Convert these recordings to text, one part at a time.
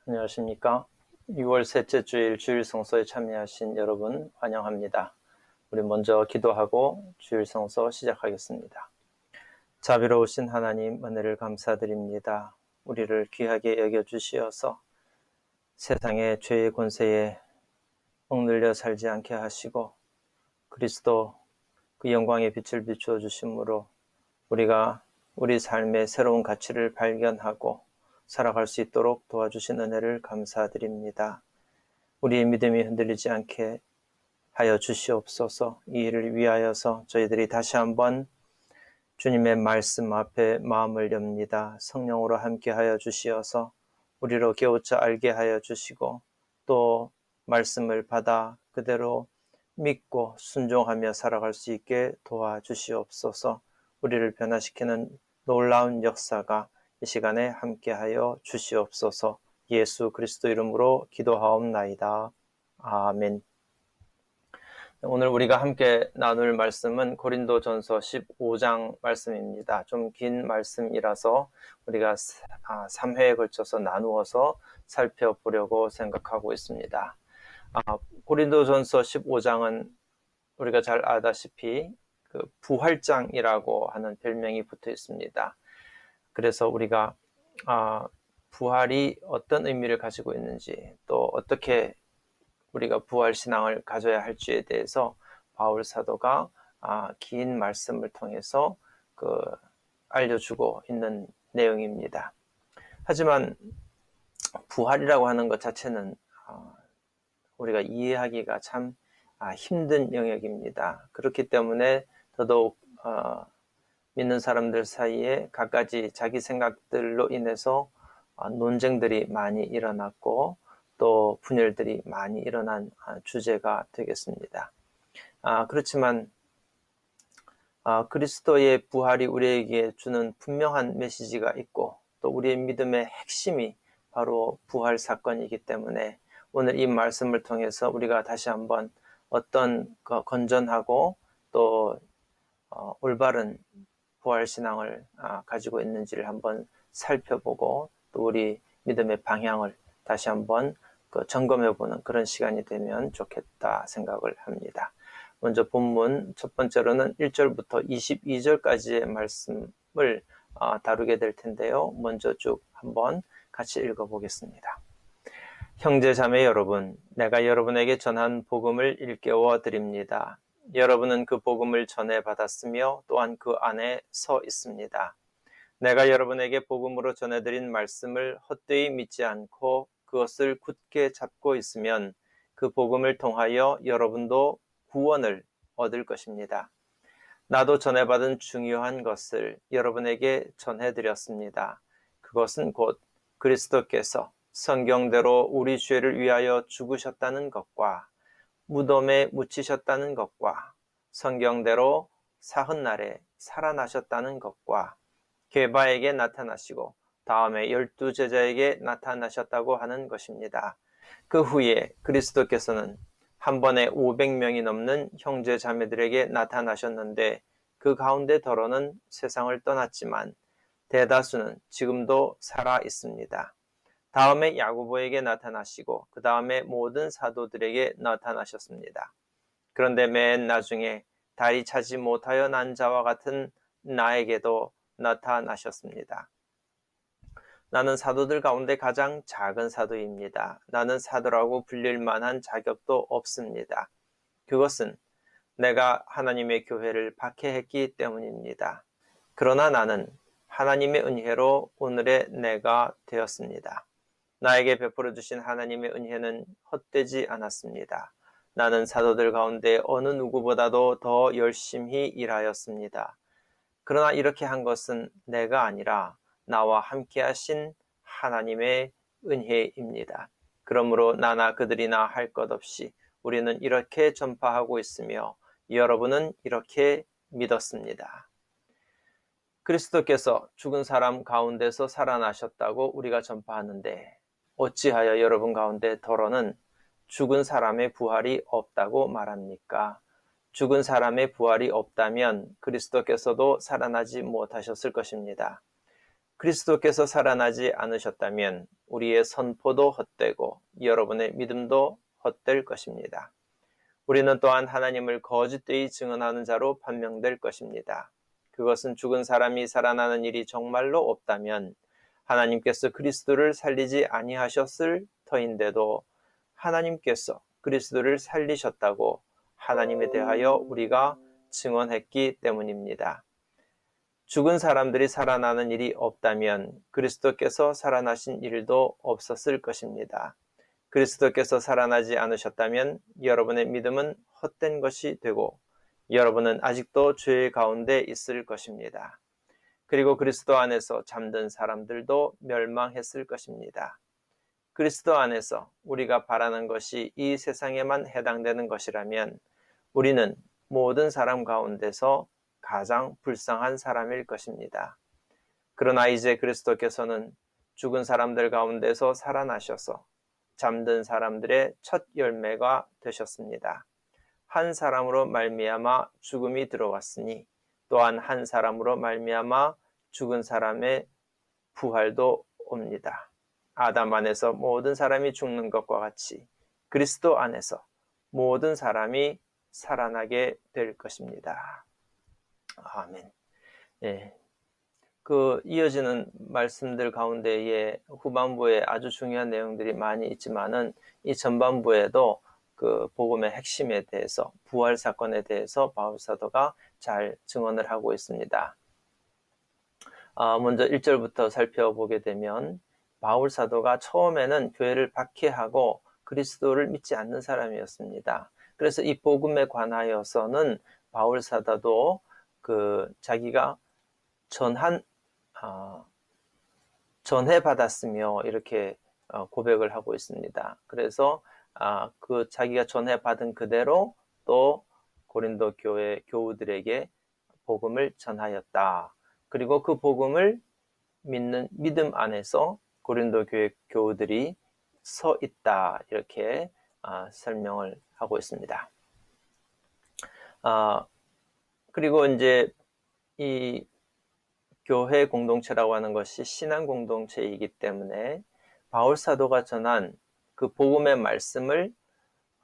안녕하십니까. 6월 셋째 주일 주일 성서에 참여하신 여러분 환영합니다. 우리 먼저 기도하고 주일 성서 시작하겠습니다. 자비로우신 하나님 은혜를 감사드립니다. 우리를 귀하게 여겨주시어서 세상의 죄의 권세에 억눌려 살지 않게 하시고 그리스도 그 영광의 빛을 비추어 주심으로 우리가 우리 삶의 새로운 가치를 발견하고 살아갈 수 있도록 도와주신 은혜를 감사드립니다. 우리의 믿음이 흔들리지 않게 하여 주시옵소서. 이 일을 위하여서 저희들이 다시 한번 주님의 말씀 앞에 마음을 엽니다. 성령으로 함께 하여 주시어서 우리로 깨우쳐 알게 하여 주시고 또 말씀을 받아 그대로 믿고 순종하며 살아갈 수 있게 도와주시옵소서. 우리를 변화시키는 놀라운 역사가 이 시간에 함께하여 주시옵소서. 예수 그리스도 이름으로 기도하옵나이다. 아멘. 오늘 우리가 함께 나눌 말씀은 고린도전서 15장 말씀입니다. 좀 긴 말씀이라서 우리가 3회에 걸쳐서 나누어서 살펴보려고 생각하고 있습니다. 고린도전서 15장은 우리가 잘 아다시피 그 부활장이라고 하는 별명이 붙어 있습니다. 그래서 우리가 부활이 어떤 의미를 가지고 있는지 또 어떻게 우리가 부활 신앙을 가져야 할지에 대해서 바울 사도가 긴 말씀을 통해서 알려주고 있는 내용입니다. 하지만 부활이라고 하는 것 자체는 우리가 이해하기가 참 힘든 영역입니다. 그렇기 때문에 더더욱 믿는 사람들 사이에 갖가지 자기 생각들로 인해서 논쟁들이 많이 일어났고 또 분열들이 많이 일어난 주제가 되겠습니다. 그렇지만 그리스도의 부활이 우리에게 주는 분명한 메시지가 있고 또 우리의 믿음의 핵심이 바로 부활 사건이기 때문에 오늘 이 말씀을 통해서 우리가 다시 한번 어떤 건전하고 또 올바른 부활신앙을 가지고 있는지를 한번 살펴보고 또 우리 믿음의 방향을 다시 한번 점검해보는 그런 시간이 되면 좋겠다 생각을 합니다. 먼저 본문 첫 번째로는 1절부터 22절까지의 말씀을 다루게 될 텐데요. 먼저 쭉 한번 같이 읽어보겠습니다. 형제 자매 여러분, 내가 여러분에게 전한 복음을 일깨워 드립니다. 여러분은 그 복음을 전해 받았으며 또한 그 안에 서 있습니다. 내가 여러분에게 복음으로 전해드린 말씀을 헛되이 믿지 않고 그것을 굳게 잡고 있으면 그 복음을 통하여 여러분도 구원을 얻을 것입니다. 나도 전해받은 중요한 것을 여러분에게 전해드렸습니다. 그것은 곧 그리스도께서 성경대로 우리 죄를 위하여 죽으셨다는 것과 무덤에 묻히셨다는 것과 성경대로 사흔날에 살아나셨다는 것과 게바에게 나타나시고 다음에 12제자에게 나타나셨다고 하는 것입니다. 그 후에 그리스도께서는 한 번에 500명이 넘는 형제 자매들에게 나타나셨는데 그 가운데 더러는 세상을 떠났지만 대다수는 지금도 살아 있습니다. 다음에 야고보에게 나타나시고 그 다음에 모든 사도들에게 나타나셨습니다. 그런데 맨 나중에 다리 차지 못하여 난 자와 같은 나에게도 나타나셨습니다. 나는 사도들 가운데 가장 작은 사도입니다. 나는 사도라고 불릴 만한 자격도 없습니다. 그것은 내가 하나님의 교회를 박해했기 때문입니다. 그러나 나는 하나님의 은혜로 오늘의 내가 되었습니다. 나에게 베풀어 주신 하나님의 은혜는 헛되지 않았습니다. 나는 사도들 가운데 어느 누구보다도 더 열심히 일하였습니다. 그러나 이렇게 한 것은 내가 아니라 나와 함께 하신 하나님의 은혜입니다. 그러므로 나나 그들이나 할 것 없이 우리는 이렇게 전파하고 있으며 여러분은 이렇게 믿었습니다. 그리스도께서 죽은 사람 가운데서 살아나셨다고 우리가 전파하는데 어찌하여 여러분 가운데 더러는 죽은 사람의 부활이 없다고 말합니까? 죽은 사람의 부활이 없다면 그리스도께서도 살아나지 못하셨을 것입니다. 그리스도께서 살아나지 않으셨다면 우리의 선포도 헛되고 여러분의 믿음도 헛될 것입니다. 우리는 또한 하나님을 거짓되이 증언하는 자로 판명될 것입니다. 그것은 죽은 사람이 살아나는 일이 정말로 없다면 하나님께서 그리스도를 살리지 아니하셨을 터인데도 하나님께서 그리스도를 살리셨다고 하나님에 대하여 우리가 증언했기 때문입니다. 죽은 사람들이 살아나는 일이 없다면 그리스도께서 살아나신 일도 없었을 것입니다. 그리스도께서 살아나지 않으셨다면 여러분의 믿음은 헛된 것이 되고 여러분은 아직도 죄 가운데 있을 것입니다. 그리고 그리스도 안에서 잠든 사람들도 멸망했을 것입니다. 그리스도 안에서 우리가 바라는 것이 이 세상에만 해당되는 것이라면 우리는 모든 사람 가운데서 가장 불쌍한 사람일 것입니다. 그러나 이제 그리스도께서는 죽은 사람들 가운데서 살아나셔서 잠든 사람들의 첫 열매가 되셨습니다. 한 사람으로 말미암아 죽음이 들어왔으니 또한 한 사람으로 말미암아 죽은 사람의 부활도 옵니다. 아담 안에서 모든 사람이 죽는 것과 같이 그리스도 안에서 모든 사람이 살아나게 될 것입니다. 아멘. 예. 이어지는 말씀들 가운데에 후반부에 아주 중요한 내용들이 많이 있지만은 이 전반부에도 그 복음의 핵심에 대해서, 부활 사건에 대해서 바울 사도가 잘 증언을 하고 있습니다. 먼저 1절부터 살펴보게 되면 바울 사도가 처음에는 교회를 박해하고 그리스도를 믿지 않는 사람이었습니다. 그래서 이 복음에 관하여서는 바울 사도도 자기가 전해받았으며 이렇게 고백을 하고 있습니다. 그래서 자기가 전해받은 그대로 또 고린도 교회 교우들에게 복음을 전하였다. 그리고 그 복음을 믿는 믿음 안에서 고린도 교회 교우들이 서 있다. 이렇게 설명을 하고 있습니다. 그리고 이제 이 교회 공동체라고 하는 것이 신앙 공동체이기 때문에 바울 사도가 전한 그 복음의 말씀을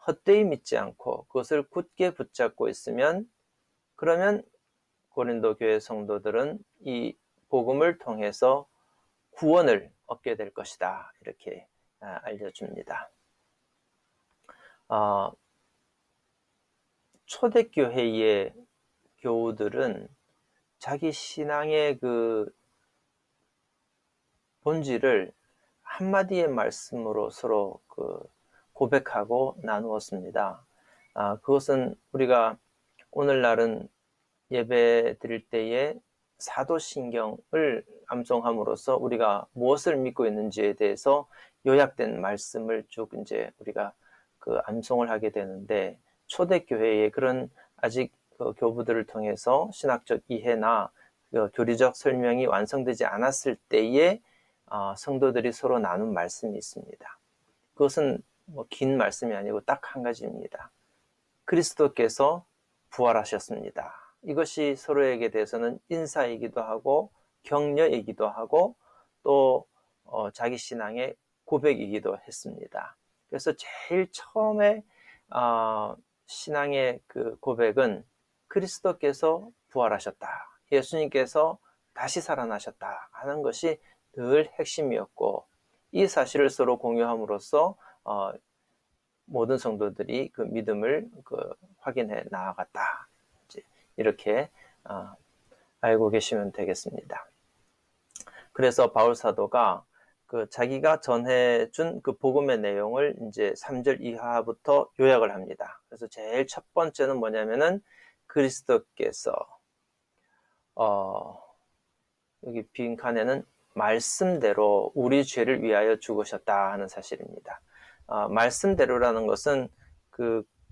헛되이 믿지 않고 그것을 굳게 붙잡고 있으면 그러면 고린도 교회 성도들은 이 복음을 통해서 구원을 얻게 될 것이다. 이렇게 알려줍니다. 초대교회의 교우들은 자기 신앙의 그 본질을 한마디의 말씀으로 서로 고백하고 나누었습니다. 그것은 우리가 오늘날은 예배 드릴 때에 사도신경을 암송함으로써 우리가 무엇을 믿고 있는지에 대해서 요약된 말씀을 쭉 이제 우리가 암송을 하게 되는데 초대교회의 그런 아직 교부들을 통해서 신학적 이해나 교리적 설명이 완성되지 않았을 때에 성도들이 서로 나눈 말씀이 있습니다. 그것은 긴 말씀이 아니고 딱 한 가지입니다. 그리스도께서 부활하셨습니다. 이것이 서로에게 대해서는 인사이기도 하고 격려이기도 하고 또 자기 신앙의 고백이기도 했습니다. 그래서 제일 처음에 신앙의 그 고백은 그리스도께서 부활하셨다. 예수님께서 다시 살아나셨다 하는 것이 늘 핵심이었고 이 사실을 서로 공유함으로써 모든 성도들이 그 믿음을 확인해 나아갔다. 이렇게 알고 계시면 되겠습니다. 그래서 바울 사도가 자기가 전해준 그 복음의 내용을 이제 3절 이하부터 요약을 합니다. 그래서 제일 첫 번째는 뭐냐면은 그리스도께서 여기 빈칸에는 말씀대로 우리 죄를 위하여 죽으셨다 하는 사실입니다. 말씀대로라는 것은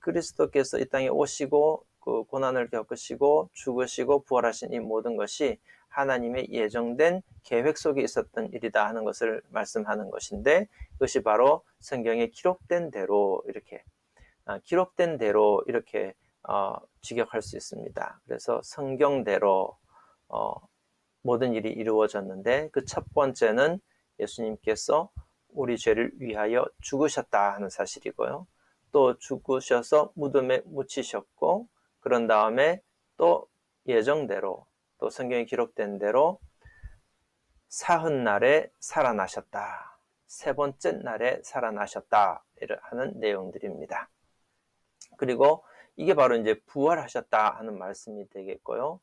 그리스도께서 이 땅에 오시고 그 고난을 겪으시고 죽으시고 부활하신 이 모든 것이 하나님의 예정된 계획 속에 있었던 일이다 하는 것을 말씀하는 것인데 그것이 바로 성경에 기록된 대로 이렇게 직역할 수 있습니다. 그래서 성경대로 모든 일이 이루어졌는데 그 첫 번째는 예수님께서 우리 죄를 위하여 죽으셨다 하는 사실이고요. 또 죽으셔서 무덤에 묻히셨고 그런 다음에 또 예정대로 또 성경에 기록된 대로 사흔날에 살아나셨다. 세 번째 날에 살아나셨다. 하는 내용들입니다. 그리고 이게 바로 이제 부활하셨다 하는 말씀이 되겠고요.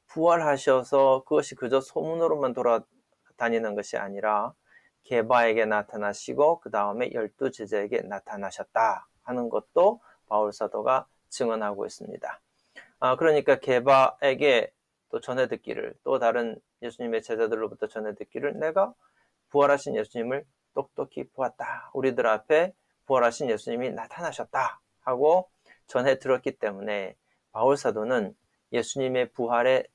부활하셔서 그것이 그저 소문으로만 돌아다니는 것이 아니라 게바에게 나타나시고 그 다음에 12 제자에게 나타나셨다 하는 것도 바울 사도가 증언하고 있습니다. 그러니까 게바에게 또 전해 듣기를, 또 다른 예수님의 제자들로부터 전해 듣기를, 내가 부활하신 예수님을 똑똑히 보았다. 우리들 앞에 부활하신 예수님이 나타나셨다 하고 전해 들었기 때문에 바울 사도는 예수님의 부활의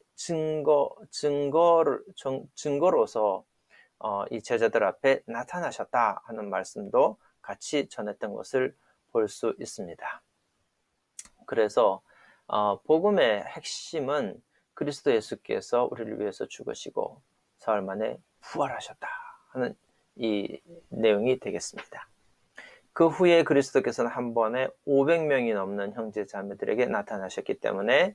증거로서 이 제자들 앞에 나타나셨다 하는 말씀도 같이 전했던 것을 볼 수 있습니다. 그래서 복음의 핵심은 그리스도 예수께서 우리를 위해서 죽으시고 사흘 만에 부활하셨다 하는 이 내용이 되겠습니다. 그 후에 그리스도께서는 한 번에 500명이 넘는 형제 자매들에게 나타나셨기 때문에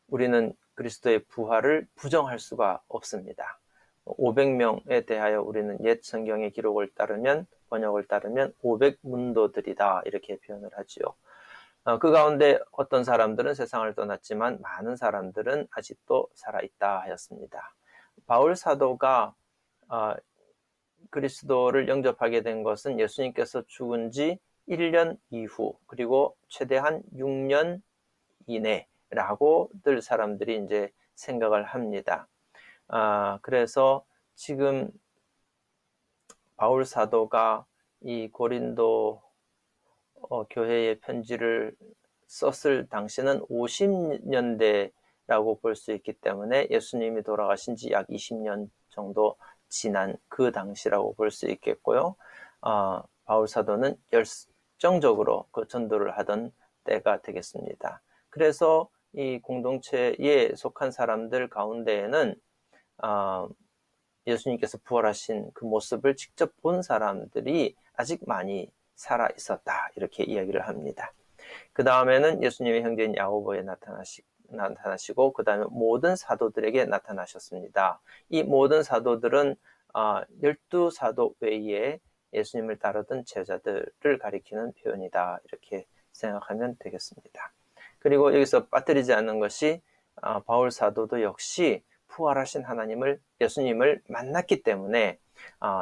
우리는 그리스도의 부활을 부정할 수가 없습니다. 500명에 대하여 우리는 옛 성경의 기록을 따르면, 번역을 따르면 500문도들이다 이렇게 표현을 하지요. 그 가운데 어떤 사람들은 세상을 떠났지만 많은 사람들은 아직도 살아있다 하였습니다. 바울 사도가 그리스도를 영접하게 된 것은 예수님께서 죽은 지 1년 이후, 그리고 최대한 6년 이내라고들 사람들이 이제 생각을 합니다. 그래서 지금 바울 사도가 이 고린도 교회의 편지를 썼을 당시는 50년대라고 볼 수 있기 때문에 예수님이 돌아가신 지 약 20년 정도 지난 그 당시라고 볼 수 있겠고요. 바울 사도는 열정적으로 그 전도를 하던 때가 되겠습니다. 그래서 이 공동체에 속한 사람들 가운데에는 예수님께서 부활하신 그 모습을 직접 본 사람들이 아직 많이 살아 있었다 이렇게 이야기를 합니다. 그 다음에는 예수님의 형제인 야고보에 나타나시고 그 다음에 모든 사도들에게 나타나셨습니다. 이 모든 사도들은 12사도 외에 예수님을 따르던 제자들을 가리키는 표현이다 이렇게 생각하면 되겠습니다. 그리고 여기서 빠뜨리지 않는 것이 바울 사도도 역시 부활하신 예수님을 만났기 때문에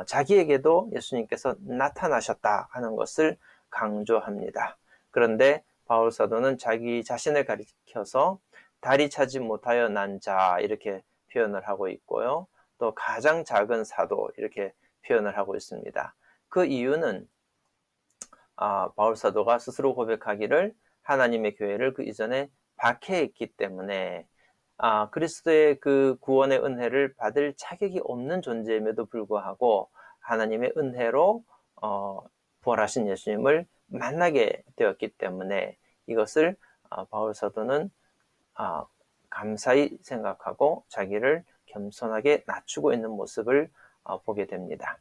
자기에게도 예수님께서 나타나셨다 하는 것을 강조합니다. 그런데 바울 사도는 자기 자신을 가리켜서 다리 차지 못하여 난 자 이렇게 표현을 하고 있고요. 또 가장 작은 사도 이렇게 표현을 하고 있습니다. 그 이유는 바울 사도가 스스로 고백하기를 하나님의 교회를 그 이전에 박해했기 때문에 그리스도의 그 구원의 은혜를 받을 자격이 없는 존재임에도 불구하고 하나님의 은혜로 부활하신 예수님을 만나게 되었기 때문에 이것을 바울 사도는 감사히 생각하고 자기를 겸손하게 낮추고 있는 모습을 보게 됩니다.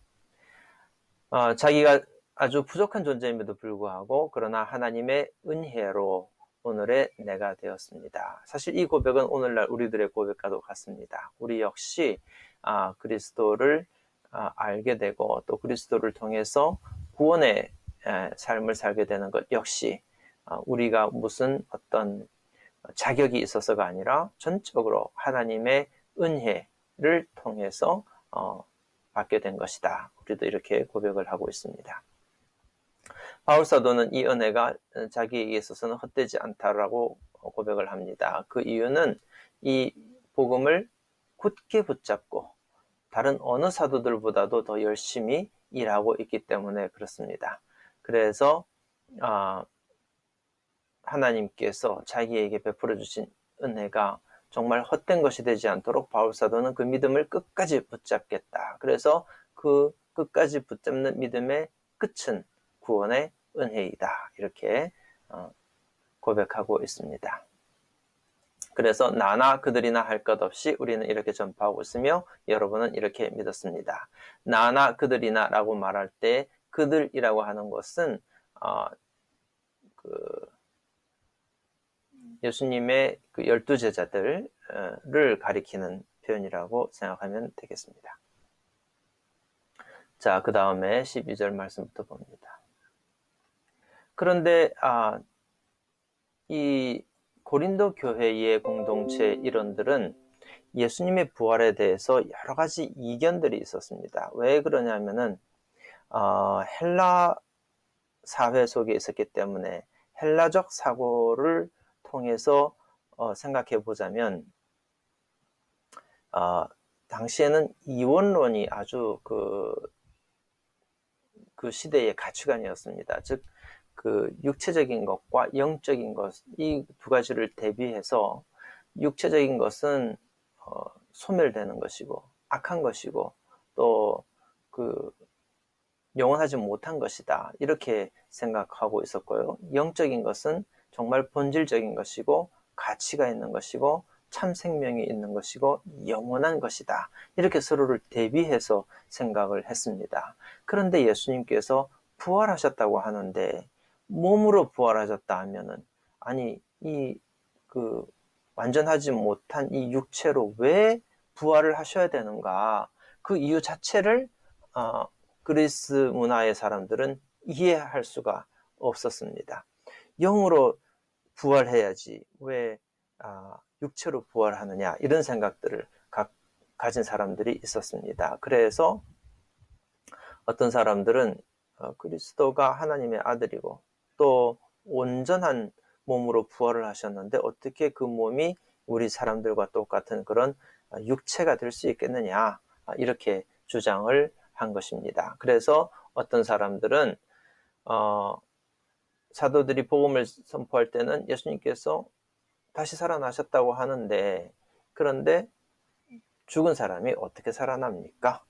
자기가 아주 부족한 존재임에도 불구하고 그러나 하나님의 은혜로 오늘의 내가 되었습니다. 사실 이 고백은 오늘날 우리들의 고백과도 같습니다. 우리 역시 그리스도를 알게 되고 또 그리스도를 통해서 구원의 삶을 살게 되는 것 역시 우리가 무슨 어떤 자격이 있어서가 아니라 전적으로 하나님의 은혜를 통해서 받게 된 것이다. 우리도 이렇게 고백을 하고 있습니다. 바울 사도는 이 은혜가 자기에게 있어서는 헛되지 않다라고 고백을 합니다. 그 이유는 이 복음을 굳게 붙잡고 다른 어느 사도들보다도 더 열심히 일하고 있기 때문에 그렇습니다. 그래서 하나님께서 자기에게 베풀어 주신 은혜가 정말 헛된 것이 되지 않도록 바울 사도는 그 믿음을 끝까지 붙잡겠다. 그래서 그 끝까지 붙잡는 믿음의 끝은 구원의 은혜이다. 이렇게 고백하고 있습니다. 그래서 나나 그들이나 할 것 없이 우리는 이렇게 전파하고 있으며 여러분은 이렇게 믿었습니다. 나나 그들이나 라고 말할 때 그들이라고 하는 것은 예수님의 그 12제자들을 가리키는 표현이라고 생각하면 되겠습니다. 자, 그 다음에 12절 말씀부터 봅니다. 그런데 이 고린도 교회의 공동체 일원들은 예수님의 부활에 대해서 여러 가지 이견들이 있었습니다. 왜 그러냐면은 헬라 사회 속에 있었기 때문에 헬라적 사고를 통해서 생각해 보자면 당시에는 이원론이 아주 그 시대의 가치관이었습니다. 즉, 그 육체적인 것과 영적인 것, 이 두 가지를 대비해서 육체적인 것은 소멸되는 것이고 악한 것이고 또 그 영원하지 못한 것이다, 이렇게 생각하고 있었고요. 영적인 것은 정말 본질적인 것이고 가치가 있는 것이고 참 생명이 있는 것이고 영원한 것이다, 이렇게 서로를 대비해서 생각을 했습니다. 그런데 예수님께서 부활하셨다고 하는데 몸으로 부활하셨다 하면은 아니 완전하지 못한 이 육체로 왜 부활을 하셔야 되는가, 그 이유 자체를 그리스 문화의 사람들은 이해할 수가 없었습니다. 영으로 부활해야지 왜 육체로 부활하느냐, 이런 생각들을 가진 사람들이 있었습니다. 그래서 어떤 사람들은 그리스도가 하나님의 아들이고 또 온전한 몸으로 부활을 하셨는데 어떻게 그 몸이 우리 사람들과 똑같은 그런 육체가 될 수 있겠느냐, 이렇게 주장을 한 것입니다. 그래서 어떤 사람들은 사도들이 복음을 선포할 때는 예수님께서 다시 살아나셨다고 하는데, 그런데 죽은 사람이 어떻게 살아납니까?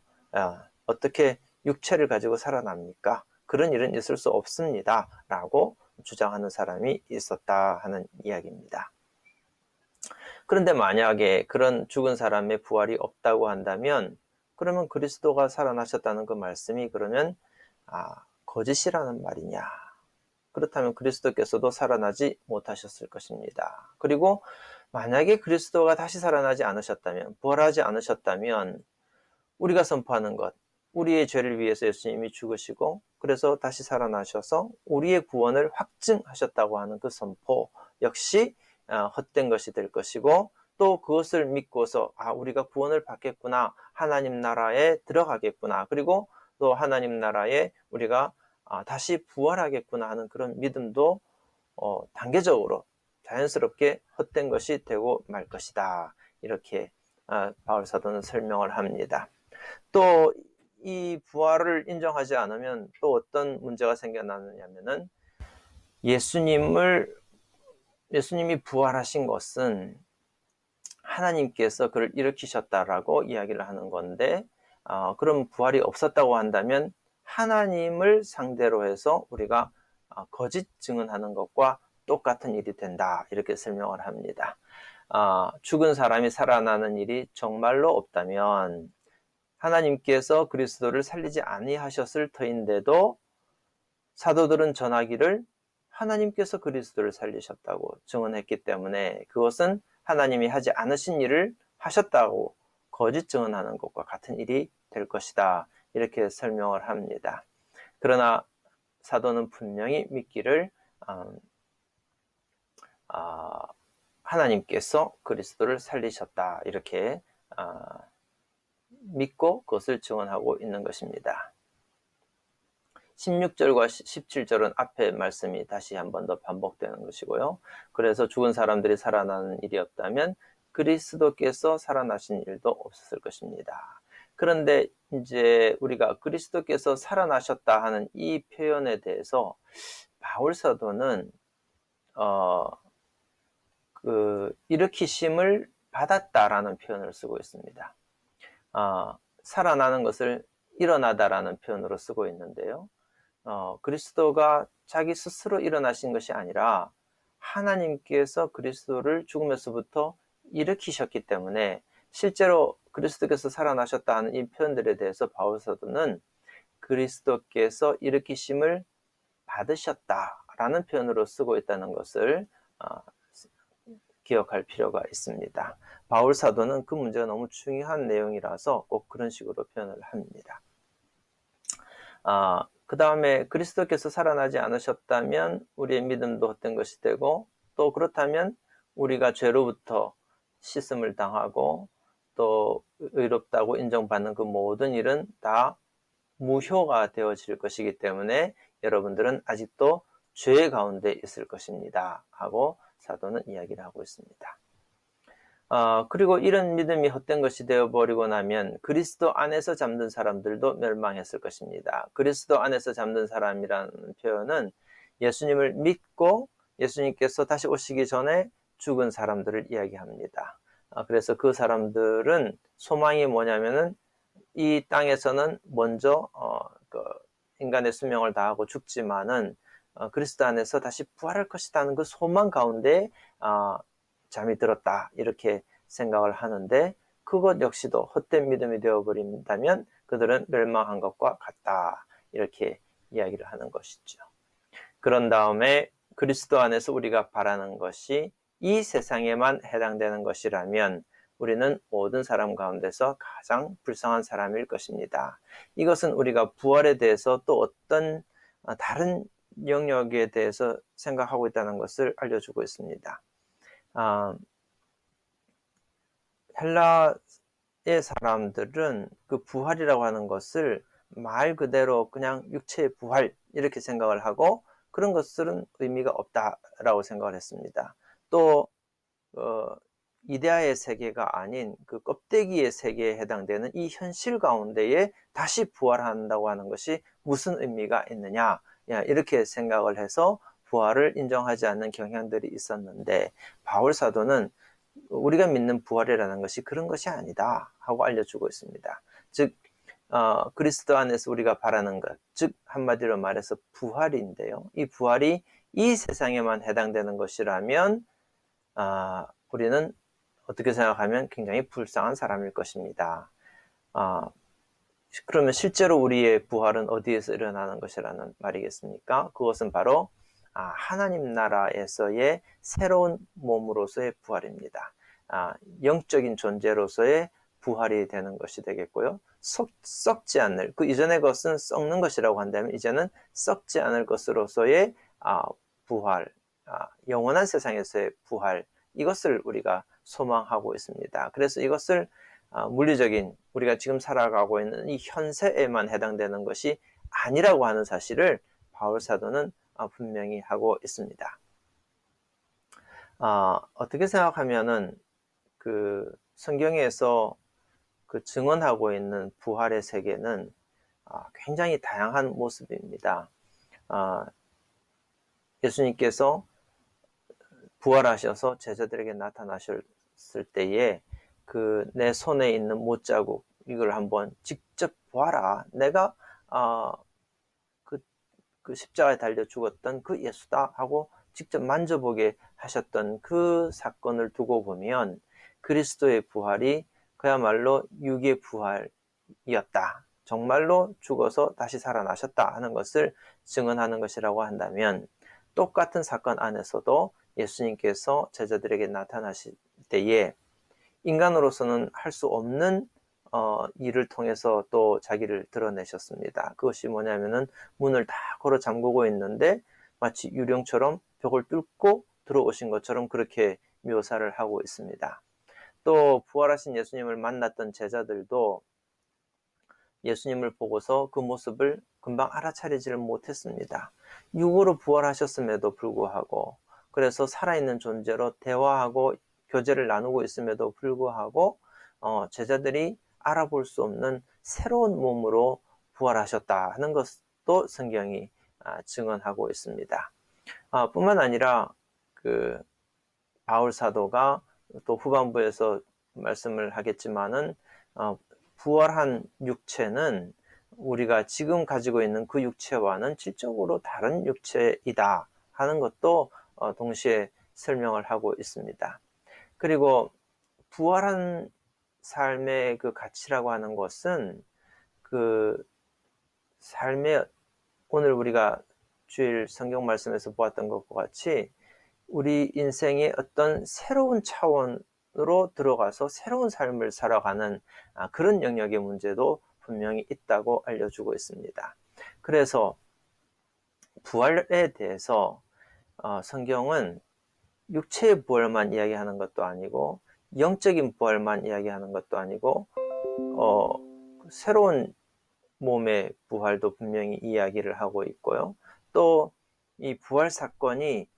어떻게 육체를 가지고 살아납니까? 그런 일은 있을 수 없습니다 라고 주장하는 사람이 있었다 하는 이야기입니다. 그런데 만약에 그런 죽은 사람의 부활이 없다고 한다면 그러면 그리스도가 살아나셨다는 그 말씀이 그러면 거짓이라는 말이냐? 그렇다면 그리스도께서도 살아나지 못하셨을 것입니다. 그리고 만약에 그리스도가 다시 살아나지 않으셨다면, 부활하지 않으셨다면 우리가 선포하는 것, 우리의 죄를 위해서 예수님이 죽으시고 그래서 다시 살아나셔서 우리의 구원을 확증하셨다고 하는 그 선포 역시 헛된 것이 될 것이고, 또 그것을 믿고서 우리가 구원을 받겠구나, 하나님 나라에 들어가겠구나, 그리고 또 하나님 나라에 우리가 다시 부활하겠구나 하는 그런 믿음도 단계적으로 자연스럽게 헛된 것이 되고 말 것이다, 이렇게 바울 사도는 설명을 합니다. 또 이 부활을 인정하지 않으면 또 어떤 문제가 생겨나느냐면은 예수님이 부활하신 것은 하나님께서 그를 일으키셨다라고 이야기를 하는 건데, 그럼 부활이 없었다고 한다면 하나님을 상대로 해서 우리가 거짓 증언하는 것과 똑같은 일이 된다, 이렇게 설명을 합니다. 죽은 사람이 살아나는 일이 정말로 없다면 하나님께서 그리스도를 살리지 아니하셨을 터인데도 사도들은 전하기를 하나님께서 그리스도를 살리셨다고 증언했기 때문에 그것은 하나님이 하지 않으신 일을 하셨다고 거짓 증언하는 것과 같은 일이 될 것이다, 이렇게 설명을 합니다. 그러나 사도는 분명히 믿기를 하나님께서 그리스도를 살리셨다, 이렇게 믿고 그것을 증언하고 있는 것입니다. 16절과 17절은 앞에 말씀이 다시 한 번 더 반복되는 것이고요. 그래서 죽은 사람들이 살아나는 일이 없다면 그리스도께서 살아나신 일도 없었을 것입니다. 그런데 이제 우리가 그리스도께서 살아나셨다 하는 이 표현에 대해서 바울 사도는 일으키심을 받았다라는 표현을 쓰고 있습니다. 살아나는 것을 일어나다라는 표현으로 쓰고 있는데요. 그리스도가 자기 스스로 일어나신 것이 아니라 하나님께서 그리스도를 죽음에서부터 일으키셨기 때문에 실제로 그리스도께서 살아나셨다는 이 표현들에 대해서 바울 사도는 그리스도께서 일으키심을 받으셨다라는 표현으로 쓰고 있다는 것을 기억할 필요가 있습니다. 바울 사도는 그 문제가 너무 중요한 내용이라서 꼭 그런 식으로 표현을 합니다. 그 다음에 그리스도께서 살아나지 않으셨다면 우리의 믿음도 헛된 것이 되고, 또 그렇다면 우리가 죄로부터 씻음을 당하고 또 의롭다고 인정받는 그 모든 일은 다 무효가 되어질 것이기 때문에 여러분들은 아직도 죄 가운데 있을 것입니다 하고 사도는 이야기를 하고 있습니다. 그리고 이런 믿음이 헛된 것이 되어버리고 나면 그리스도 안에서 잠든 사람들도 멸망했을 것입니다. 그리스도 안에서 잠든 사람이라는 표현은 예수님을 믿고 예수님께서 다시 오시기 전에 죽은 사람들을 이야기합니다. 그래서 그 사람들은 소망이 뭐냐면은 이 땅에서는 먼저 인간의 수명을 다하고 죽지만은 그리스도 안에서 다시 부활할 것이라는 그 소망 가운데 잠이 들었다 이렇게 생각을 하는데, 그것 역시도 헛된 믿음이 되어버린다면 그들은 멸망한 것과 같다 이렇게 이야기를 하는 것이죠. 그런 다음에 그리스도 안에서 우리가 바라는 것이 이 세상에만 해당되는 것이라면 우리는 모든 사람 가운데서 가장 불쌍한 사람일 것입니다. 이것은 우리가 부활에 대해서 또 어떤 다른 영역에 대해서 생각하고 있다는 것을 알려주고 있습니다. 헬라의 사람들은 그 부활이라고 하는 것을 말 그대로 그냥 육체의 부활 이렇게 생각을 하고, 그런 것들은 의미가 없다라고 생각을 했습니다. 또 이데아의 세계가 아닌 그 껍데기의 세계에 해당되는 이 현실 가운데에 다시 부활한다고 하는 것이 무슨 의미가 있느냐 이렇게 생각을 해서 부활을 인정하지 않는 경향들이 있었는데, 바울 사도는 우리가 믿는 부활이라는 것이 그런 것이 아니다 하고 알려주고 있습니다. 즉 그리스도 안에서 우리가 바라는 것, 즉 한마디로 말해서 부활인데요. 이 부활이 이 세상에만 해당되는 것이라면 우리는 어떻게 생각하면 굉장히 불쌍한 사람일 것입니다. 그러면 실제로 우리의 부활은 어디에서 일어나는 것이라는 말이겠습니까? 그것은 바로 하나님 나라에서의 새로운 몸으로서의 부활입니다. 영적인 존재로서의 부활이 되는 것이 되겠고요. 썩지 않을, 그 이전의 것은 썩는 것이라고 한다면 이제는 썩지 않을 것으로서의 부활, 영원한 세상에서의 부활, 이것을 우리가 소망하고 있습니다. 그래서 이것을 물리적인 우리가 지금 살아가고 있는 이 현세에만 해당되는 것이 아니라고 하는 사실을 바울 사도는 분명히 하고 있습니다. 어떻게 생각하면은 그 성경에서 그 증언하고 있는 부활의 세계는 굉장히 다양한 모습입니다. 예수님께서 부활하셔서 제자들에게 나타나셨을 때에 그 내 손에 있는 못자국 이걸 한번 직접 보아라. 내가 그 십자가에 달려 죽었던 그 예수다 하고 직접 만져보게 하셨던 그 사건을 두고 보면 그리스도의 부활이 그야말로 육의 부활이었다. 정말로 죽어서 다시 살아나셨다 하는 것을 증언하는 것이라고 한다면, 똑같은 사건 안에서도 예수님께서 제자들에게 나타나실 때에 인간으로서는 할 수 없는 일을 통해서 또 자기를 드러내셨습니다. 그것이 뭐냐면은 문을 다 걸어 잠그고 있는데 마치 유령처럼 벽을 뚫고 들어오신 것처럼 그렇게 묘사를 하고 있습니다. 또 부활하신 예수님을 만났던 제자들도 예수님을 보고서 그 모습을 금방 알아차리지를 못했습니다. 육으로 부활하셨음에도 불구하고, 그래서 살아있는 존재로 대화하고 교제를 나누고 있음에도 불구하고 제자들이 알아볼 수 없는 새로운 몸으로 부활하셨다 하는 것도 성경이 증언하고 있습니다. 뿐만 아니라 그 바울 사도가 또 후반부에서 말씀을 하겠지만은 부활한 육체는 우리가 지금 가지고 있는 그 육체와는 질적으로 다른 육체이다 하는 것도 동시에 설명을 하고 있습니다. 그리고 부활한 삶의 그 가치라고 하는 것은 그 삶의, 오늘 우리가 주일 성경 말씀에서 보았던 것과 같이 우리 인생의 어떤 새로운 차원으로 들어가서 새로운 삶을 살아가는 그런 영역의 문제도 분명히 있다고 알려주고 있습니다. 그래서 부활에 대해서 성경은 육체의 부활만 이야기하는 것도 아니고 영적인 부활만 이야기하는 것도 아니고 새로운 몸의 부활도 분명히 이야기를 하고 있고요. 또 이 부활 사건이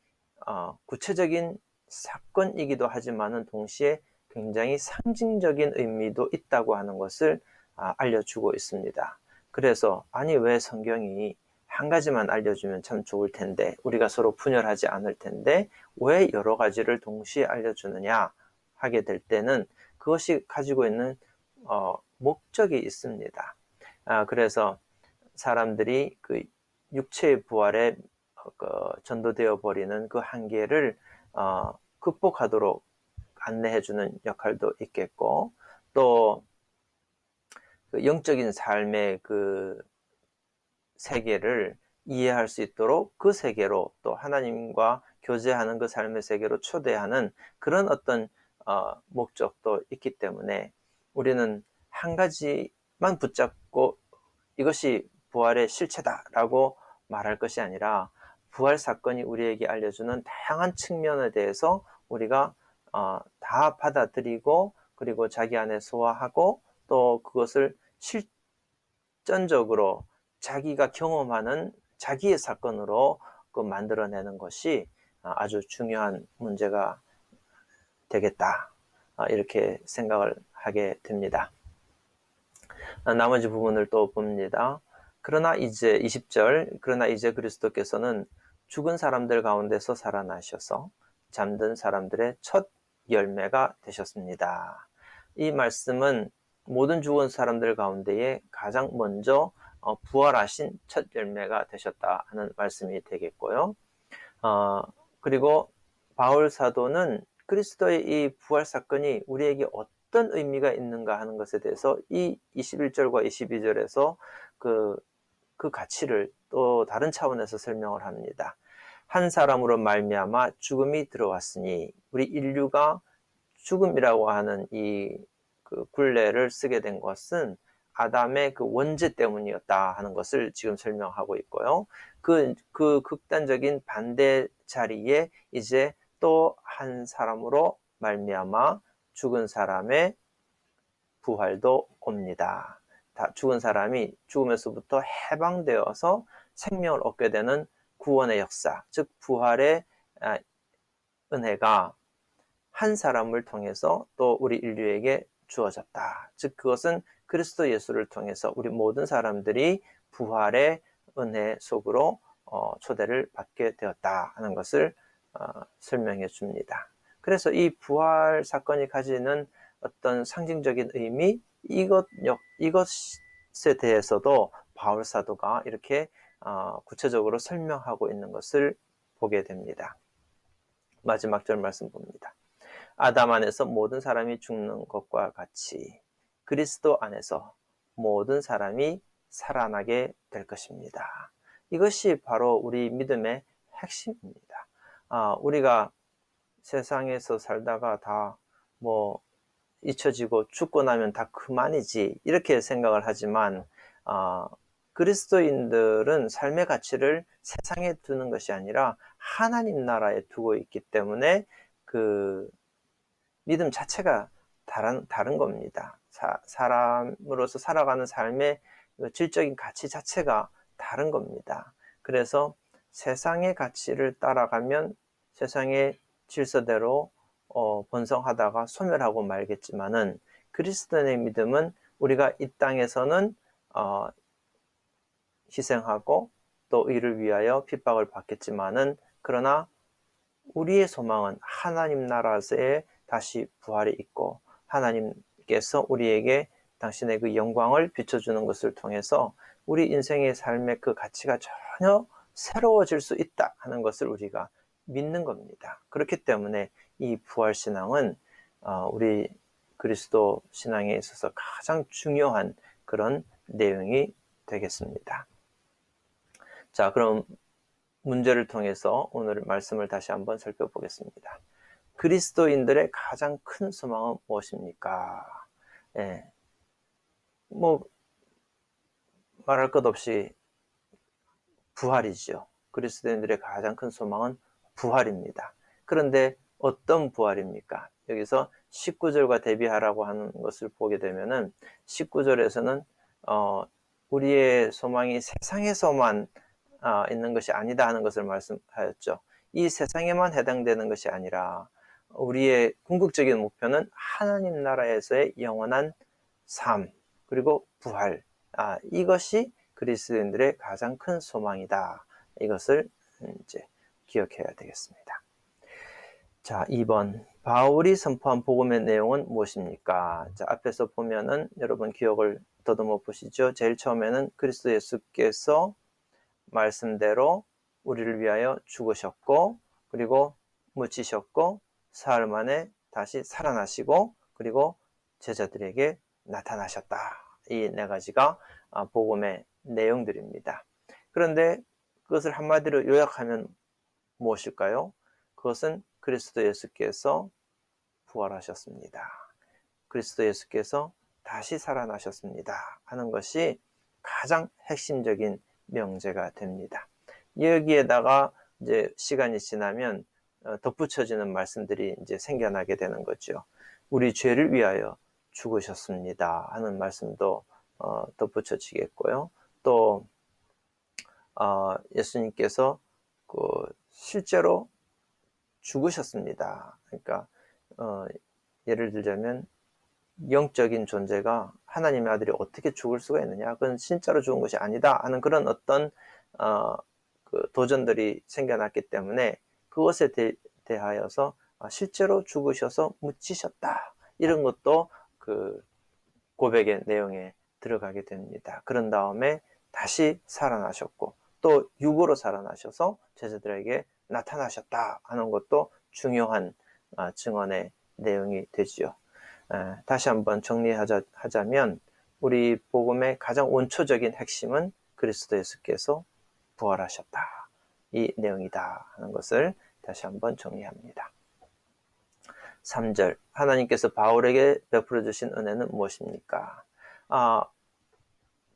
구체적인 사건이기도 하지만은 동시에 굉장히 상징적인 의미도 있다고 하는 것을 알려주고 있습니다. 그래서 아니 왜 성경이 한 가지만 알려주면 참 좋을 텐데 우리가 서로 분열하지 않을 텐데 왜 여러 가지를 동시에 알려주느냐 하게 될 때는 그것이 가지고 있는 목적이 있습니다. 그래서 사람들이 그 육체의 부활에 전도되어 버리는 그 한계를 극복하도록 안내해주는 역할도 있겠고, 또 그 영적인 삶의 그 세계를 이해할 수 있도록 그 세계로 또 하나님과 교제하는 그 삶의 세계로 초대하는 그런 어떤 목적도 있기 때문에 우리는 한 가지만 붙잡고 이것이 부활의 실체다라고 말할 것이 아니라 부활 사건이 우리에게 알려주는 다양한 측면에 대해서 우리가 다 받아들이고 그리고 자기 안에 소화하고 또 그것을 실전적으로 자기가 경험하는 자기의 사건으로 만들어내는 것이 아주 중요한 문제가 되겠다. 이렇게 생각을 하게 됩니다. 나머지 부분을 또 봅니다. 그러나 이제 20절, 그러나 이제 그리스도께서는 죽은 사람들 가운데서 살아나셔서 잠든 사람들의 첫 열매가 되셨습니다. 이 말씀은 모든 죽은 사람들 가운데에 가장 먼저 부활하신 첫 열매가 되셨다 하는 말씀이 되겠고요. 그리고 바울 사도는 그리스도의 이 부활 사건이 우리에게 어떤 의미가 있는가 하는 것에 대해서 이 21절과 22절에서 그 가치를 또 다른 차원에서 설명을 합니다. 한 사람으로 말미암아 죽음이 들어왔으니 우리 인류가 죽음이라고 하는 이 그 굴레를 쓰게 된 것은 아담의 그 원죄 때문이었다 하는 것을 지금 설명하고 있고요. 그 극단적인 반대 자리에 이제 또 한 사람으로 말미암아 죽은 사람의 부활도 옵니다. 죽은 사람이 죽음에서부터 해방되어서 생명을 얻게 되는 구원의 역사, 즉 부활의 은혜가 한 사람을 통해서 또 우리 인류에게 주어졌다. 즉 그것은 그리스도 예수를 통해서 우리 모든 사람들이 부활의 은혜 속으로 초대를 받게 되었다 하는 것을 설명해 줍니다. 그래서 이 부활 사건이 가지는 어떤 상징적인 의미, 이것에 대해서도 바울 사도가 이렇게 구체적으로 설명하고 있는 것을 보게 됩니다. 마지막 절 말씀 봅니다. 아담 안에서 모든 사람이 죽는 것과 같이 그리스도 안에서 모든 사람이 살아나게 될 것입니다. 이것이 바로 우리 믿음의 핵심입니다. 우리가 세상에서 살다가 다 잊혀지고 죽고 나면 다 그만이지 이렇게 생각을 하지만 그리스도인들은 삶의 가치를 세상에 두는 것이 아니라 하나님 나라에 두고 있기 때문에 그 믿음 자체가 다른 겁니다. 사람으로서 살아가는 삶의 질적인 가치 자체가 다른 겁니다. 그래서 세상의 가치를 따라가면 세상의 질서대로 번성하다가 소멸하고 말겠지만은 그리스도의 믿음은 우리가 이 땅에서는 희생하고 또 이를 위하여 핍박을 받겠지만은 그러나 우리의 소망은 하나님 나라에 다시 부활이 있고 하나님께서 우리에게 당신의 그 영광을 비춰주는 것을 통해서 우리 인생의 삶의 그 가치가 전혀 새로워질 수 있다 하는 것을 우리가 믿는 겁니다. 그렇기 때문에 이 부활신앙은 우리 그리스도 신앙에 있어서 가장 중요한 그런 내용이 되겠습니다. 자, 그럼 문제를 통해서 오늘 말씀을 다시 한번 살펴보겠습니다. 그리스도인들의 가장 큰 소망은 무엇입니까? 예, 뭐 말할 것 없이 부활이죠. 그리스도인들의 가장 큰 소망은 부활입니다. 그런데 어떤 부활입니까? 여기서 19절과 대비하라고 하는 것을 보게 되면은 19절에서는 우리의 소망이 세상에서만 있는 것이 아니다 하는 것을 말씀하였죠. 이 세상에만 해당되는 것이 아니라 우리의 궁극적인 목표는 하나님 나라에서의 영원한 삶 그리고 부활, 이것이 그리스도인들의 가장 큰 소망이다. 이것을 이제 기억해야 되겠습니다. 자, 2번. 바울이 선포한 복음의 내용은 무엇입니까? 자, 앞에서 보면은 여러분 기억을 더듬어 보시죠. 제일 처음에는 그리스도 예수께서 말씀대로 우리를 위하여 죽으셨고, 그리고 묻히셨고, 사흘 만에 다시 살아나시고, 그리고 제자들에게 나타나셨다. 이 네 가지가 복음의 내용들입니다. 그런데 그것을 한마디로 요약하면 무엇일까요? 그것은 그리스도 예수께서 부활하셨습니다. 그리스도 예수께서 다시 살아나셨습니다. 하는 것이 가장 핵심적인 명제가 됩니다. 여기에다가 이제 시간이 지나면 덧붙여지는 말씀들이 이제 생겨나게 되는 거죠. 우리 죄를 위하여 죽으셨습니다. 하는 말씀도 덧붙여지겠고요. 또 예수님께서 실제로 죽으셨습니다. 그러니까 예를 들자면 영적인 존재가 하나님의 아들이 어떻게 죽을 수가 있느냐? 그건 진짜로 죽은 것이 아니다 하는 그런 어떤 도전들이 생겨났기 때문에 그것에 대하여서 실제로 죽으셔서 묻히셨다. 이런 것도 그 고백의 내용에 들어가게 됩니다. 그런 다음에 다시 살아나셨고 또 육으로 살아나셔서 제자들에게 나타나셨다 하는 것도 중요한 증언의 내용이 되지요. 다시 한번 정리하자면 우리 복음의 가장 원초적인 핵심은 그리스도 예수께서 부활하셨다. 이 내용이다 하는 것을 다시 한번 정리합니다. 3절 하나님께서 바울에게 베풀어 주신 은혜는 무엇입니까?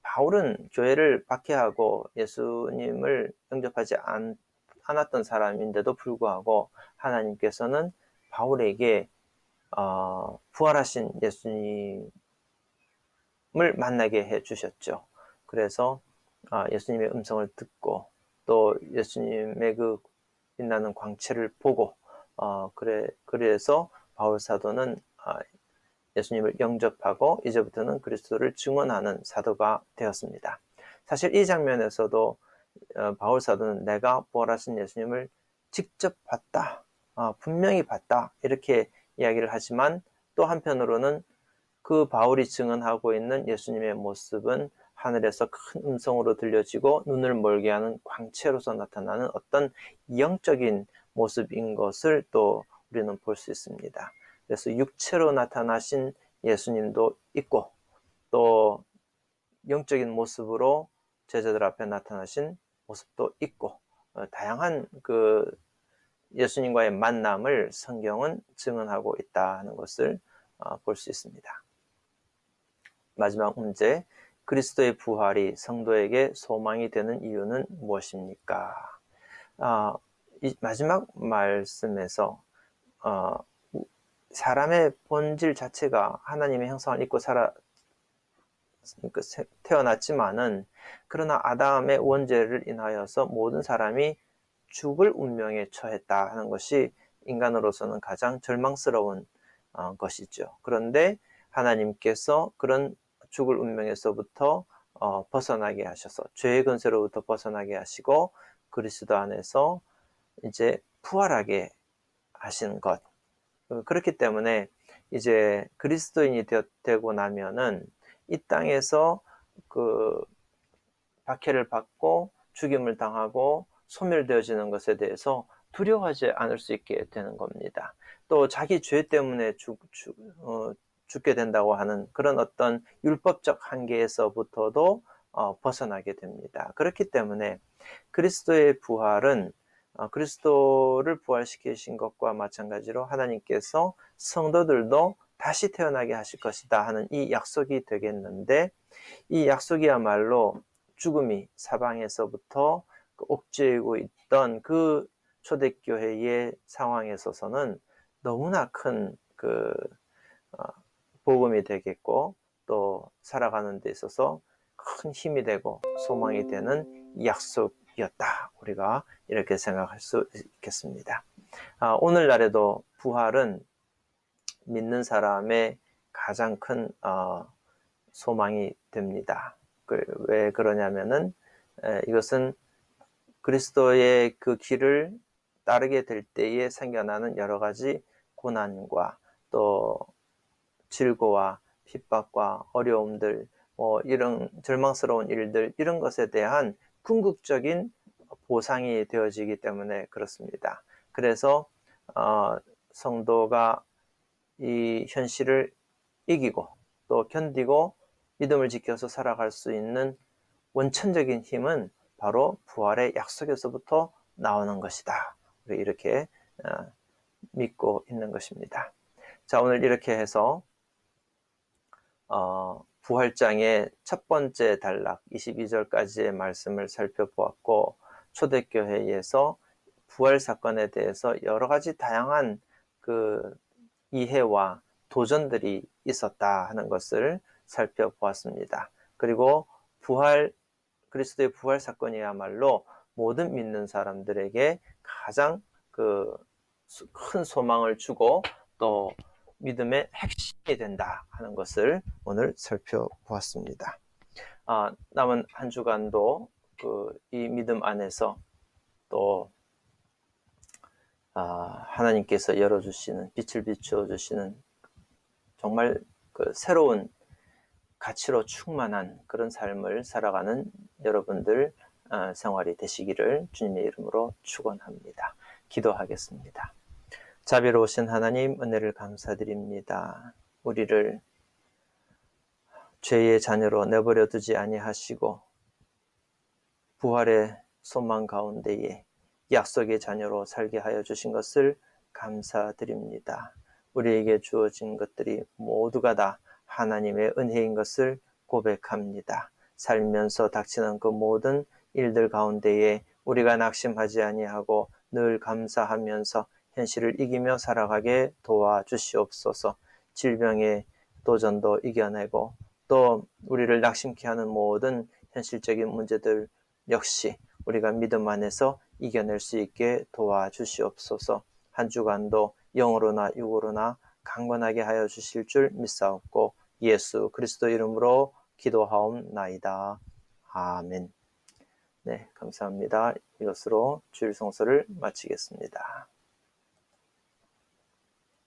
바울은 교회를 박해하고 예수님을 영접하지 않았던 사람인데도 불구하고 하나님께서는 바울에게 부활하신 예수님을 만나게 해주셨죠. 그래서 예수님의 음성을 듣고 또 예수님의 그 빛나는 광채를 보고 그래서 바울 사도는 예수님을 영접하고 이제부터는 그리스도를 증언하는 사도가 되었습니다. 사실 이 장면에서도 바울 사도는 내가 부활하신 예수님을 직접 봤다, 분명히 봤다 이렇게 이야기를 하지만 또 한편으로는 그 바울이 증언하고 있는 예수님의 모습은 하늘에서 큰 음성으로 들려지고 눈을 멀게 하는 광채로서 나타나는 어떤 영적인 모습인 것을 또 우리는 볼 수 있습니다. 그래서 육체로 나타나신 예수님도 있고 또 영적인 모습으로 제자들 앞에 나타나신 모습도 있고 다양한 그 예수님과의 만남을 성경은 증언하고 있다는 것을 볼 수 있습니다. 마지막 문제, 그리스도의 부활이 성도에게 소망이 되는 이유는 무엇입니까? 이 마지막 말씀에서 사람의 본질 자체가 하나님의 형상을 입고 태어났지만은 그러나 아담의 원죄를 인하여서 모든 사람이 죽을 운명에 처했다 하는 것이 인간으로서는 가장 절망스러운 것이죠. 그런데 하나님께서 그런 죽을 운명에서부터 벗어나게 하셔서 죄의 근세로부터 벗어나게 하시고 그리스도 안에서 이제 부활하게 하신 것. 그렇기 때문에 이제 그리스도인이 되고 나면은 이 땅에서 그 박해를 받고 죽임을 당하고 소멸되어지는 것에 대해서 두려워하지 않을 수 있게 되는 겁니다. 또 자기 죄 때문에 죽게 된다고 하는 그런 어떤 율법적 한계에서부터도 벗어나게 됩니다. 그렇기 때문에 그리스도의 부활은 그리스도를 부활시키신 것과 마찬가지로 하나님께서 성도들도 다시 태어나게 하실 것이다 하는 이 약속이 되겠는데, 이 약속이야말로 죽음이 사방에서부터 옥죄이고 있던 그 초대교회의 상황에 있어서는 너무나 큰 복음이 되겠고, 또 살아가는 데 있어서 큰 힘이 되고 소망이 되는 약속이었다. 우리가 이렇게 생각할 수 있겠습니다. 오늘날에도 부활은 믿는 사람의 가장 큰 소망이 됩니다. 왜 그러냐면은 이것은 그리스도의 그 길을 따르게 될 때에 생겨나는 여러 가지 고난과 또 질고와 핍박과 어려움들, 이런 절망스러운 일들, 이런 것에 대한 궁극적인 보상이 되어지기 때문에 그렇습니다. 그래서 성도가 이 현실을 이기고 또 견디고 믿음을 지켜서 살아갈 수 있는 원천적인 힘은 바로 부활의 약속에서부터 나오는 것이다. 이렇게 믿고 있는 것입니다. 자, 오늘 이렇게 해서 부활장의 첫 번째 단락 22절까지의 말씀을 살펴보았고, 초대교회에서 부활 사건에 대해서 여러 가지 다양한 그 이해와 도전들이 있었다 하는 것을 살펴보았습니다. 그리고 그리스도의 부활 사건이야말로 모든 믿는 사람들에게 가장 큰 소망을 주고 또 믿음의 핵심이 된다 하는 것을 오늘 살펴보았습니다. 남은 한 주간도 이 믿음 안에서 또 하나님께서 열어주시는, 빛을 비추어 주시는 정말 새로운 가치로 충만한 그런 삶을 살아가는 여러분들 생활이 되시기를 주님의 이름으로 축원합니다. 기도하겠습니다. 자비로우신 하나님, 은혜를 감사드립니다. 우리를 죄의 자녀로 내버려 두지 아니하시고 부활의 소망 가운데에 약속의 자녀로 살게 하여 주신 것을 감사드립니다. 우리에게 주어진 것들이 모두가 다 하나님의 은혜인 것을 고백합니다. 살면서 닥치는 그 모든 일들 가운데에 우리가 낙심하지 아니하고 늘 감사하면서 현실을 이기며 살아가게 도와주시옵소서. 질병의 도전도 이겨내고 또 우리를 낙심케 하는 모든 현실적인 문제들 역시 우리가 믿음 안에서 이겨낼 수 있게 도와주시옵소서. 한 주간도 영으로나 육으로나 강건하게 하여 주실 줄 믿사옵고 예수 그리스도 이름으로 기도하옵나이다. 아멘. 네, 감사합니다. 이것으로 주일 성서를 마치겠습니다.